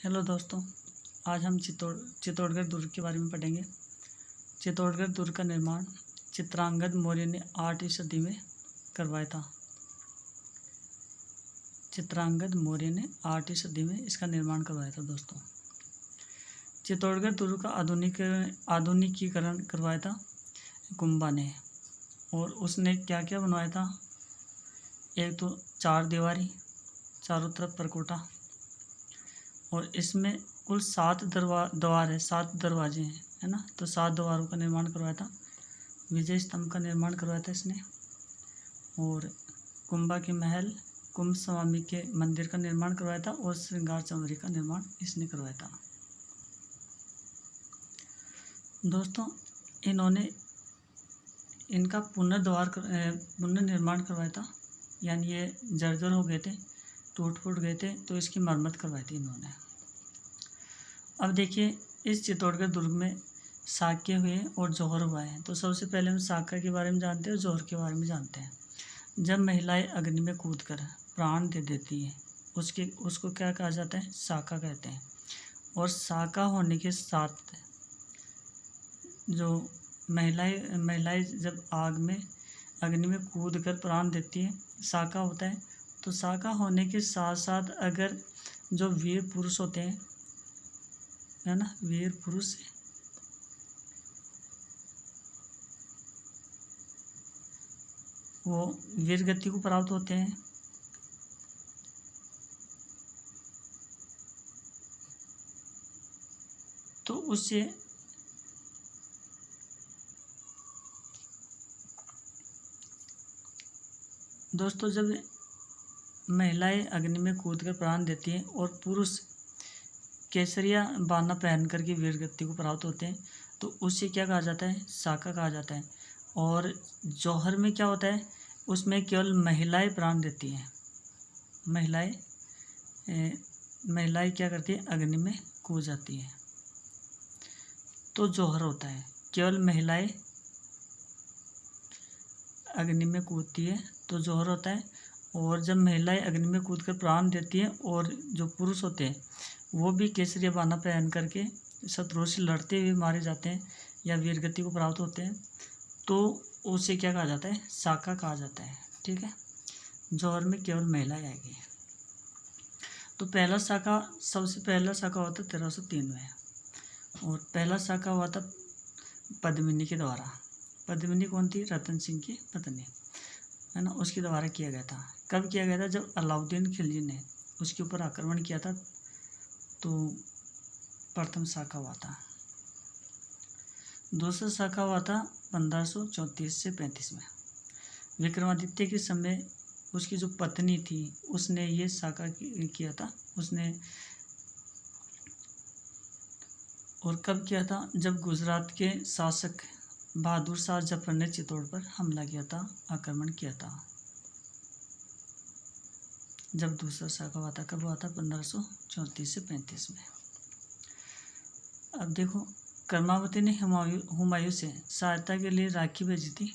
Hello दोस्तों, आज हम चित्तौड़गढ़ दुर्ग के बारे में पढ़ेंगे। चित्तौड़गढ़ दुर्ग का निर्माण चित्रांगद मौर्य ने 8वीं सदी में करवाया था। चित्रांगद मौर्य ने 8वीं सदी में इसका निर्माण करवाया था। दोस्तों, चित्तौड़गढ़ दुर्ग का आधुनिकीकरण करवाया था कुंभा ने। और उसने क्या क्या बनवाया था? एक तो 4 दीवारी, चारों तरफ परकोटा, और इसमें कुल 7 द्वार है, 7 दरवाजे हैं, है ना। तो 7 द्वारों का निर्माण करवाया था। विजय स्तंभ का निर्माण करवाया था इसने। और कुंभा के महल, कुंभ स्वामी के मंदिर का निर्माण करवाया था। और श्रृंगार चौधरी का निर्माण इसने करवाया था। दोस्तों, इन्होंने इनका पुनर्निर्माण करवाया था, यानी ये जर्जर हो गए थे, टूट फूट गए थे, तो इसकी मरम्मत करवाई थी इन्होंने। अब देखिए, इस चित्तौड़गढ़ दुर्ग में साक्य हुए और जौहर हुआ है। तो सबसे पहले हम साक्य के बारे में जानते हैं और जौहर के बारे में जानते हैं। जब महिलाएं अग्नि में कूदकर प्राण दे देती हैं, उसको क्या कहा जाता है? साका कहते हैं। और साका होने के साथ जो महिलाएं जब अग्नि में कूदकर प्राण देती हैं, साका होता है। तो साका होने के साथ साथ अगर जो वीर पुरुष होते हैं, है ना, वीर पुरुष वो वीर गति को प्राप्त होते हैं। तो उससे दोस्तों, जब महिलाएं अग्नि में कूदकर प्राण देती हैं और पुरुष केसरिया बाना पहन करके वीर गति को प्राप्त होते हैं, तो उसे क्या कहा जाता है? साका कहा जाता है। और जौहर में क्या होता है? उसमें केवल महिलाएं प्राण देती हैं। महिलाएं क्या करती हैं? अग्नि में कूद जाती हैं, तो जौहर होता है। केवल महिलाएं अग्नि में कूदती है तो जौहर होता है। और जब महिलाएं अग्नि में कूदकर प्राण देती हैं और जो पुरुष होते हैं वो भी केसरिया बाना पहन करके शत्रुओं से लड़ते हुए मारे जाते हैं या वीरगति को प्राप्त होते हैं, तो उसे क्या कहा जाता है? साका कहा जाता है। ठीक है। जौहर में केवल महिलाएं आएगी। तो सबसे पहला साका हुआ था 1303 में। और पहला साका हुआ था पद्मिनी के द्वारा। पद्मिनी कौन थी? रतन सिंह की पत्नी, है ना। उसके द्वारा किया गया था। कब किया गया था? जब अलाउद्दीन खिलजी ने उसके ऊपर आक्रमण किया था, तो प्रथम शाखा हुआ था। दूसरा शाखा हुआ था 1534 से 35 में। विक्रमादित्य के समय उसकी जो पत्नी थी उसने ये शाखा किया था उसने। और कब किया था? जब गुजरात के शासक बहादुर शाह जफर ने चित्तौड़ पर हमला किया था, आक्रमण किया था। जब दूसरा शाखा हुआ था, कब हुआ था? 1534 से 35 में। अब देखो, कर्मावती ने हुमायूं से सहायता के लिए राखी भेजी थी।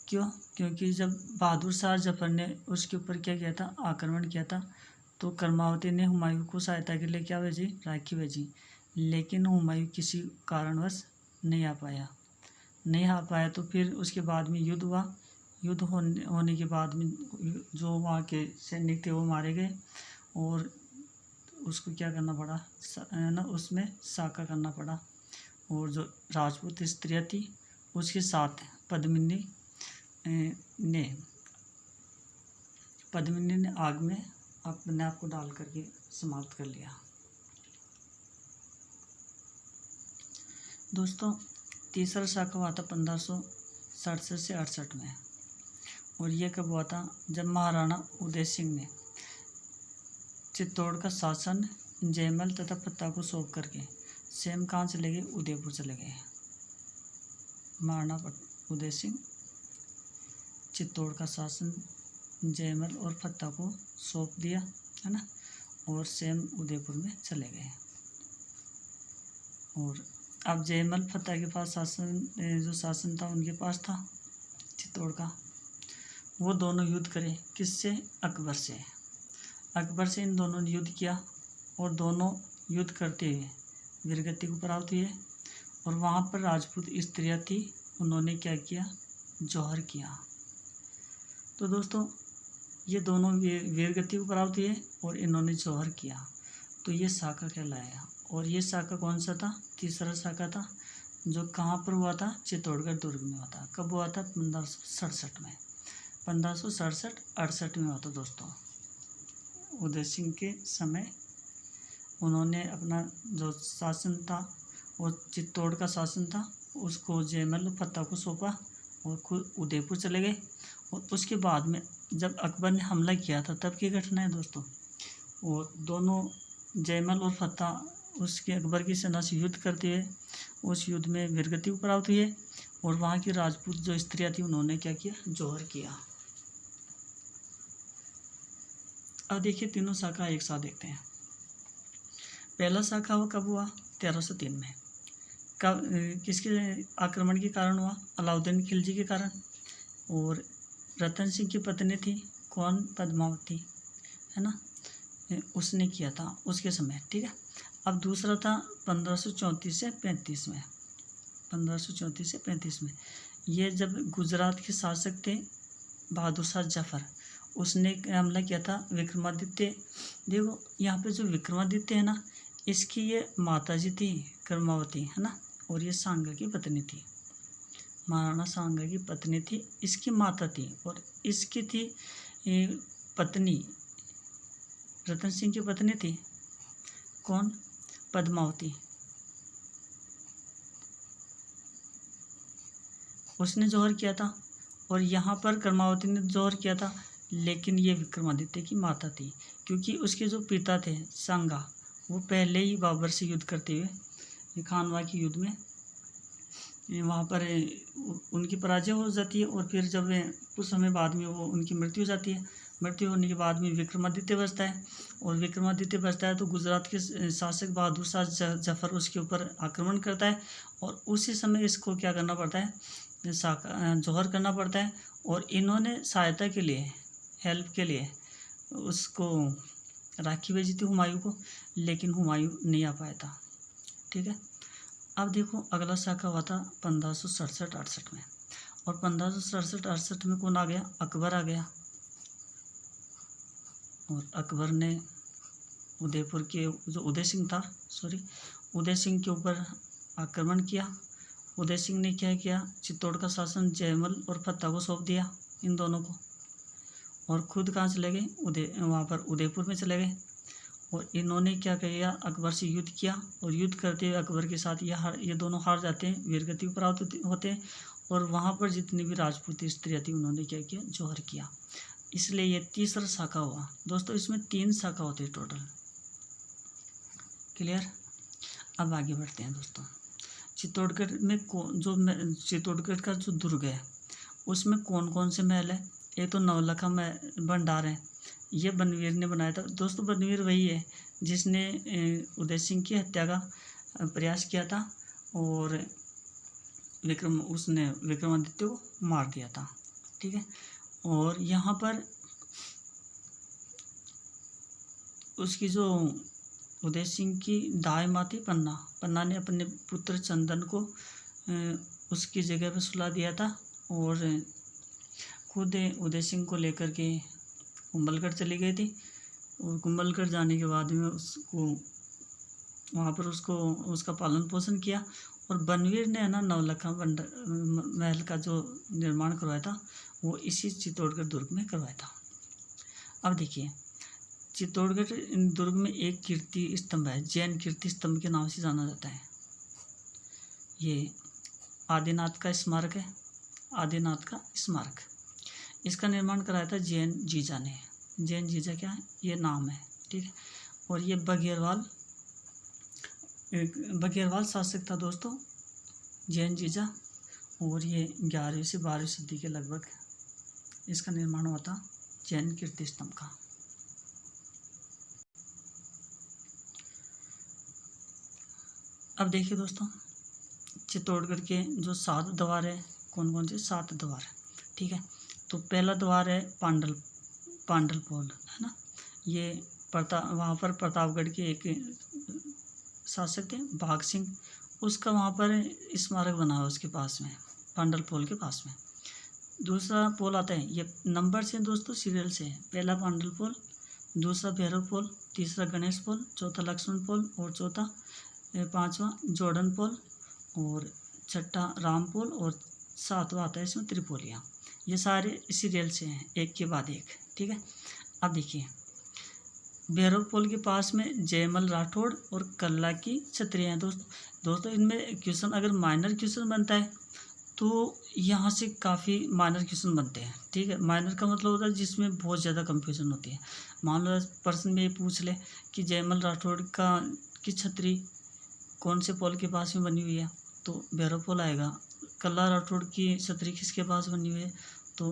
क्यों? क्योंकि जब बहादुर शाह जफर ने उसके ऊपर क्या किया था? आक्रमण किया था। तो कर्मावती ने हुमायूं को सहायता के लिए क्या भेजी? राखी भेजी। लेकिन हुमायूं किसी कारणवश नहीं आ पाया। तो फिर उसके बाद में युद्ध हुआ। युद्ध होने के बाद में जो वहाँ के सैनिक थे वो मारे गए और उसको क्या करना पड़ा ना, उसमें साका करना पड़ा। और जो राजपूत स्त्रियाँ थी उसके साथ पद्मिनी ने आग में अपने आप को डाल करके समाप्त कर लिया। दोस्तों, तीसरा शाखा हुआ था 1567 से 68 में। और ये कब हुआ था? जब महाराणा उदय सिंह ने चित्तौड़ का शासन जयमल तथा फत्ता को सौंप करके स्वयं कहाँ चले गए? उदयपुर चले गए। महाराणा उदय सिंह चित्तौड़ का शासन जयमल और फत्ता को सौंप दिया, है ना, और स्वयं उदयपुर में चले गए। और अब जयमल फत्ता के पास जो शासन था उनके पास था चित्तौड़ का। वो दोनों युद्ध करे, किससे? अकबर से। अकबर से इन दोनों ने युद्ध किया और दोनों युद्ध करते हुए वीरगति को प्राप्त हुए। और वहाँ पर राजपूत स्त्रियाँ थी, उन्होंने क्या किया, जौहर किया। तो दोस्तों ये दोनों वीरगति को प्राप्त हुए और इन्होंने जौहर किया, तो ये साका कहलाया। और ये साका कौन सा था, तीसरा साका था, जो कहाँ पर हुआ था, चित्तौड़गढ़ दुर्ग में हुआ था। कब हुआ था, 1567 में, 1567-68 में हुआ था दोस्तों। उदय सिंह के समय उन्होंने अपना जो शासन था, वो चित्तौड़ का शासन था, उसको जयमल फत्ता को सौंपा और खुद उदयपुर चले गए। और उसके बाद में जब अकबर ने हमला किया था तब की घटना है दोस्तों। और दोनों जयमल और फत्ता उसके अकबर की सेना से युद्ध करते हुए उस युद्ध में वीरगति को प्राप्त हुए। और वहाँ की राजपूत जो स्त्रियाँ थी उन्होंने क्या किया, जौहर किया। अब देखिए तीनों शाखा एक साथ देखते हैं। पहला शाखा वो कब हुआ, 1303 में। कब, किसके आक्रमण के कारण हुआ, अलाउद्दीन खिलजी के कारण। और रतन सिंह की पत्नी थी कौन, पद्मावती, है ना, उसने किया था उसके समय, ठीक है। अब दूसरा था 1534 से 35 में, 1534 से 35 में। ये जब गुजरात के शासक थे बहादुर शाह जफर, उसने हमला किया था विक्रमादित्य। देखो यहाँ पे जो विक्रमादित्य है ना, इसकी ये माताजी थी कर्मावती, है ना, और ये सांगा की पत्नी थी, महाराणा सांगा की पत्नी थी, इसकी माता थी। और इसकी थी पत्नी, रतन सिंह की पत्नी थी कौन, पद्मावती, उसने जौहर किया था। और यहाँ पर कर्मावती ने जौहर किया था, लेकिन ये विक्रमादित्य की माता थी, क्योंकि उसके जो पिता थे सांगा, वो पहले ही बाबर से युद्ध करते हुए खानवा के युद्ध में वहाँ पर उनकी पराजय हो जाती है। और फिर जब कुछ समय बाद में वो उनकी मृत्यु हो जाती है। मृत्यु होने के बाद में विक्रमादित्य बचता है। और विक्रमादित्य बचता है तो गुजरात के शासक बहादुर शाह जफर उसके ऊपर आक्रमण करता है। और उसी समय इसको क्या करना पड़ता है, जौहर करना पड़ता है। और इन्होंने सहायता के लिए, हेल्प के लिए उसको राखी भेजी थी हुमायूं को, लेकिन हुमायूं नहीं आ पाया था, ठीक है। अब देखो अगला शाखा हुआ था 1567-68 में। और 1567-68 में कौन आ गया, अकबर आ गया। और अकबर ने उदयपुर के जो उदय सिंह के ऊपर आक्रमण किया। उदय सिंह ने क्या किया, चित्तौड़ का शासन जयमल और फत्ता को सौंप दिया, इन दोनों को। और खुद कहाँ चले गए, वहाँ पर उदयपुर में चले गए। और इन्होंने क्या किया, अकबर से युद्ध किया। और युद्ध करते हुए अकबर के साथ ये दोनों हार जाते हैं, वीरगति प्राप्त होते हैं। और वहाँ पर जितनी भी राजपूत स्त्रियाँ थी उन्होंने क्या किया, जौहर किया। इसलिए ये तीसरा शाखा हुआ दोस्तों। इसमें 3 शाखा होती है टोटल, क्लियर। अब आगे बढ़ते हैं दोस्तों। चित्तौड़गढ़ में चित्तौड़गढ़ का जो दुर्ग है उसमें कौन कौन से महल है। एक तो नवलखा भंडार है, ये बनवीर ने बनाया था दोस्तों। बनवीर वही है जिसने उदय सिंह की हत्या का प्रयास किया था और उसने विक्रमादित्य को मार दिया था, ठीक है। और यहाँ पर उसकी जो उदय सिंह की दाई माँ थी पन्ना ने अपने पुत्र चंदन को उसकी जगह पर सुला दिया था। और खुद उदय सिंह को लेकर के कुंभलगढ़ चली गई थी। और कुंभलगढ़ जाने के बाद में उसको वहाँ पर उसका पालन पोषण किया। और बनवीर ने है ना नवलखा महल का जो निर्माण करवाया था वो इसी चित्तौड़गढ़ दुर्ग में करवाया था। अब देखिए चित्तौड़गढ़ दुर्ग में एक कीर्ति स्तंभ है, जैन कीर्ति स्तंभ के नाम से जाना जाता है। ये आदिनाथ का स्मारक है, आदिनाथ का स्मारक। इसका निर्माण कराया था जैन जीजा ने। जैन जीजा क्या है, ये नाम है, ठीक है। और ये बघेरवाल शासक था दोस्तों, जैन जीजा। और ये 11वीं से 12वीं सदी के लगभग इसका निर्माण हुआ था, जैन कीर्ति स्तंभ का। अब देखिए दोस्तों चित्तौड़गढ़ के जो 7 द्वार है, कौन कौन से 7 द्वार, ठीक है। तो पहला द्वार है पांडल पोल, है ना। ये वहाँ पर प्रतापगढ़ के एक शासक थे भाग सिंह, उसका वहाँ पर स्मारक बना है उसके पास में, पांडल पोल के पास में। दूसरा पोल आता है, ये नंबर से दोस्तों सीरियल से है। पहला पांडल पोल, दूसरा भैरव पोल, तीसरा गणेश पोल, चौथा लक्ष्मण पोल और चौथा पांचवा जॉर्डन पोल और छठा राम पोल और सातवां आता है इसमें त्रिपोलिया। ये सारे सीरियल से हैं, एक के बाद एक। ठीक है, अब देखिए भैरव पोल के पास में जयमल राठौड़ और कल्ला की छतरियाँ हैं दोस्तों इनमें क्वेश्चन अगर माइनर क्वेश्चन बनता है तो यहाँ से काफ़ी माइनर क्वेश्चन बनते हैं। ठीक है, माइनर का मतलब होता है जिसमें बहुत ज़्यादा कंफ्यूजन होती है। मान लो प्रश्न में ये पूछ ले कि जयमल राठौड़ की छतरी कौन से पोल के पास में बनी हुई है, तो भैरव पोल आएगा। कल्ला राठौड़ की छतरी किसके पास बनी हुई है, तो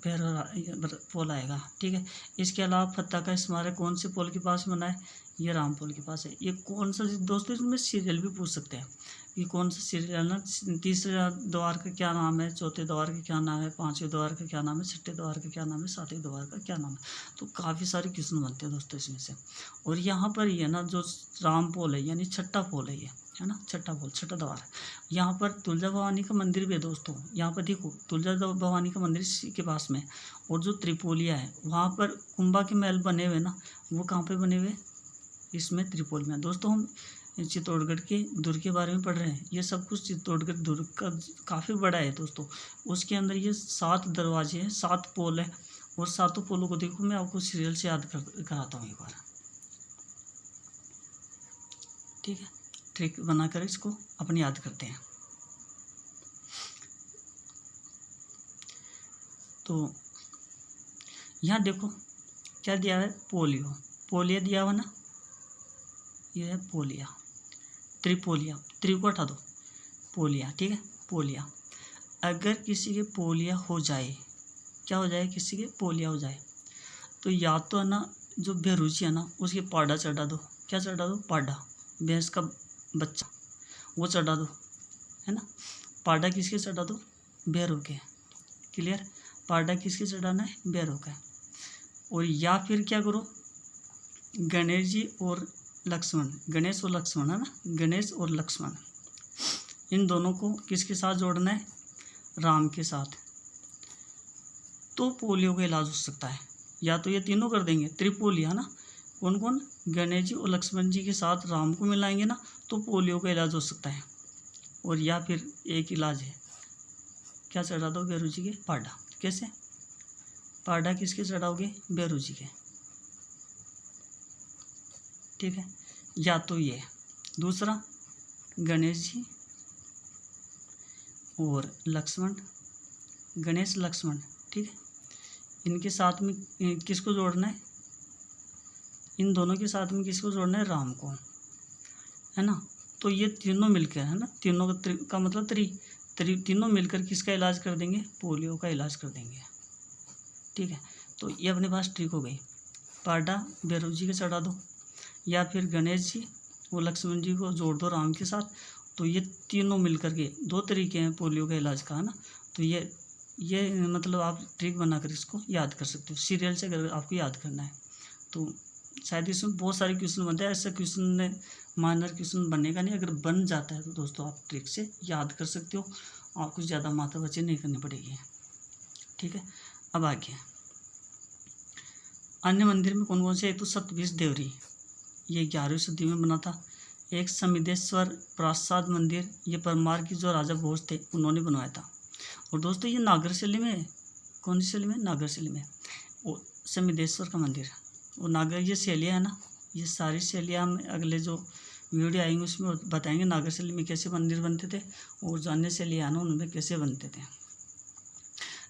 भैरव पोल आएगा। ठीक है, इसके अलावा फत्ता का स्मारक कौन से पोल के पास बना है, ये राम पोल के पास है। ये कौन सा दोस्तों, इसमें सीरियल भी पूछ सकते हैं कि कौन सा सीरियल ना, तीसरे द्वार का क्या नाम है, चौथे द्वार का क्या नाम है, पांचवें द्वार का क्या नाम है, छठे द्वार का क्या नाम है, सातवें द्वार का क्या नाम है। तो काफ़ी सारे क्वेश्चन बनते हैं दोस्तों इसमें से। और यहाँ पर ये ना जो राम पोल है यानी छठा पोल है, ये है ना, छठा पोल, छठा द्वार है। यहाँ पर तुलजा भवानी का मंदिर भी है दोस्तों। यहाँ पर देखो तुलजा भवानी का मंदिर के पास में, और जो त्रिपोलिया है वहाँ पर कुंभा के महल बने हुए ना, वो कहाँ पे बने हुए, इसमें त्रिपोल में। दोस्तों हम चित्तौड़गढ़ के दुर्ग के बारे में पढ़ रहे हैं। ये सब कुछ चित्तौड़गढ़ दुर्ग का काफ़ी बड़ा है दोस्तों। उसके अंदर ये 7 दरवाजे हैं, 7 पोल है, और 7 पोलों को देखो मैं आपको सीरियल से याद कराता हूँ एक बार। ठीक है, ट्रिक बनाकर इसको अपन याद करते हैं। तो यहाँ देखो क्या दिया है, पोलिया दिया हुआ ना, ये है पोलिया। त्रिपोलिया, त्रि को हटा दो, पोलिया। ठीक है, पोलिया। अगर किसी के पोलिया हो जाए, क्या हो जाए, किसी के पोलिया हो जाए, तो या तो है ना जो बेरुची है ना उसके पाड़ा चढ़ा दो। क्या चढ़ा दो, पाड़ा, भैंस का बच्चा वो चढ़ा दो, है ना। पाड़ा किसके चढ़ा दो, भैरव के। क्लियर, पाड़ा किसके चढ़ाना है, भैरव का। और या फिर क्या करो, गणेश जी और लक्ष्मण, गणेश और लक्ष्मण है ना, गणेश और लक्ष्मण, इन दोनों को किसके साथ जोड़ना है, राम के साथ। तो पोलियो का इलाज हो सकता है। या तो ये तीनों कर देंगे, त्रिपोलिया है ना, कौन कौन, गणेश जी और लक्ष्मण जी के साथ राम को मिलाएंगे ना, तो पोलियो का इलाज हो सकता है। और या फिर एक इलाज है, क्या चढ़ा दो, भैरू जी के पाड़ा। कैसे, पाड़ा किसके चढ़ाओगे, भैरू जी के। ठीक है, या तो ये दूसरा गणेश जी और लक्ष्मण, गणेश लक्ष्मण। ठीक है, इनके साथ में किसको जोड़ना है, इन दोनों के साथ में किसको जोड़ना है, राम को, है ना। तो ये तीनों मिलकर, है ना, तीनों का मतलब तीनों मिलकर किसका इलाज कर देंगे, पोलियो का इलाज कर देंगे। ठीक है, तो ये अपने पास ट्रिक हो गई। पाड़ा भैरव जी के चढ़ा दो, या फिर गणेश जी और लक्ष्मण जी को जोड़ दो राम के साथ। तो ये तीनों मिलकर के 2 तरीके हैं पोलियो का इलाज का, है ना। तो ये मतलब आप ट्रिक बनाकर इसको याद कर सकते हो, सीरियल से अगर आपको याद करना है तो। शायद इसमें बहुत सारे क्वेश्चन बनते हैं, ऐसा क्वेश्चन माइनर क्वेश्चन बनेगा नहीं। अगर बन जाता है तो दोस्तों आप ट्रिक से याद कर सकते हो, आपको ज़्यादा माथा बच्चे नहीं करनी पड़ेगी। ठीक है, अब आगे अन्य मंदिर में कौन कौन से, एक तो सतविश देवरी, ये 11वीं सदी में बना था। एक समिदेश्वर प्रासाद मंदिर, ये परमार की जो राजा भोज थे उन्होंने बनवाया था। और दोस्तों ये नागरशैली में, कौन सी शैली में, नागरशैली में, वो समिदेश्वर का मंदिर। और नागर ये शैलियाँ है ना, ये सारी शैलियाँ हम अगले जो वीडियो आएंगे उसमें बताएंगे नागरशैली में कैसे मंदिर बनते थे, और जो अन्य शैलियाँ ना उनमें कैसे बनते थे।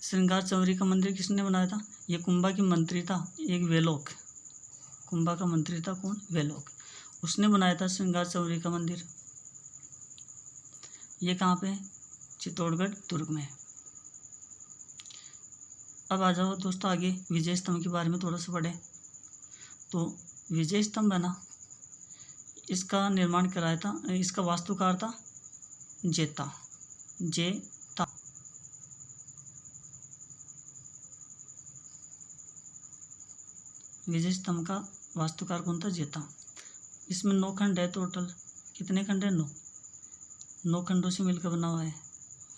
श्रृंगार चौरी का मंदिर किसने बनाया था, ये कुंभा की मंत्री था एक वेलोक, कुंभा का मंत्री था कौन, वेलोक, उसने बनाया था श्रृंगार चौरी का मंदिर। ये कहाँ पे है, चित्तौड़गढ़ दुर्ग में। अब आ जाओ दोस्तों आगे विजय स्तंभ के बारे में थोड़ा सा पढ़े। तो विजय स्तंभ है ना, इसका निर्माण कराया था, इसका वास्तुकार था जेता, विजय स्तंभ का वास्तुकार कौन था? जेता। इसमें 9 खंड है टोटल। कितने खंड है? 9 खंडों से मिलकर बना हुआ है।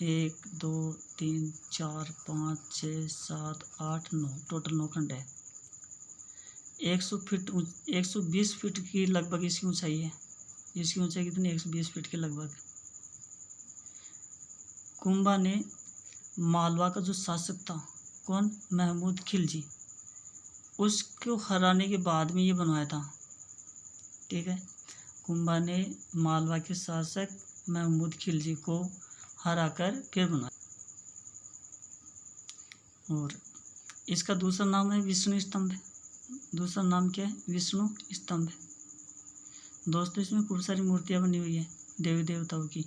1 2 3 4 5 6 7 8 9, टोटल 9 खंड है। 120 फीट की लगभग इसकी ऊंचाई है। इसकी ऊंचाई कितनी? 120 फीट के लगभग। कुंभा ने मालवा का जो शासक था, कौन? महमूद खिलजी, उसको हराने के बाद में ये बनवाया था। ठीक है, कुंभा ने मालवा के शासक महमूद खिलजी को हराकर फिर बनाया। और इसका दूसरा नाम है विष्णु स्तंभ। दूसरा नाम क्या है? विष्णु स्तंभ। दोस्तों, इसमें खूब सारी मूर्तियाँ बनी हुई है देवी देवताओं की,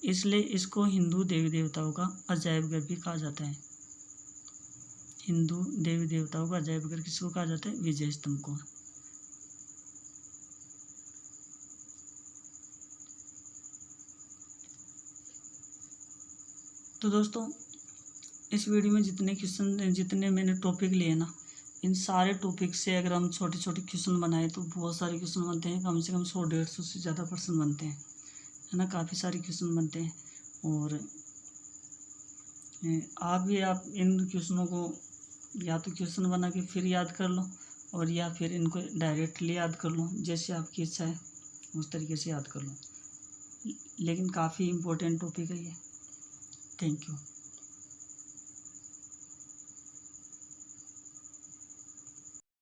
इसलिए इसको हिंदू देवी देवताओं का अजायब घर भी कहा जाता है। हिंदू देवी देवताओं का अजायब घर किसको कहा जाता है? विजय स्तंभ को। तो दोस्तों, इस वीडियो में जितने मैंने टॉपिक लिए ना, इन सारे टॉपिक से अगर हम छोटे छोटे क्वेश्चन बनाए तो बहुत सारे क्वेश्चन बनते हैं। कम से कम 100-150 से ज़्यादा प्रश्न बनते हैं, है ना। काफ़ी सारे क्वेश्चन बनते हैं। और आप इन क्वेश्चनों को या तो क्वेश्चन बना के फिर याद कर लो, और या फिर इनको डायरेक्टली याद कर लो, जैसे आपकी इच्छा है उस तरीके से याद कर लो। लेकिन काफ़ी इम्पोर्टेंट टॉपिक है ये। Thank you.